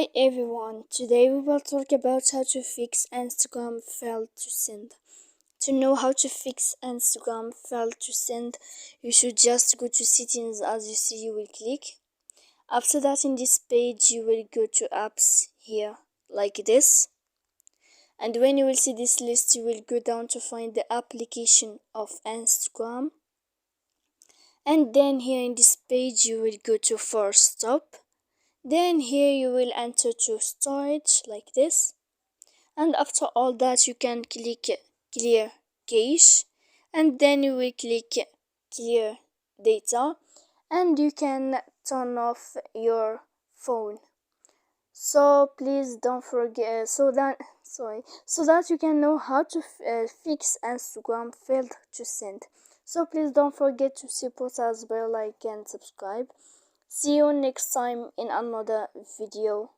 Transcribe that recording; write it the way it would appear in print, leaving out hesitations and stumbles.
Hi everyone, today we will talk about how to fix Instagram failed to send. To know how to fix Instagram failed to send, you should just go to settings. As you see, you will click. After that, in this page you will go to apps here like this, and when you will see this list you will go down to find the application of Instagram, and then here in this page you will go to force stop. Then here you will enter to storage like this, and after all that you can click clear cache, and then you will click clear data, and you can turn off your phone. So please don't forget, so that you can know how to fix Instagram failed to send. So please don't forget to support us by like and subscribe. See you next time in another video.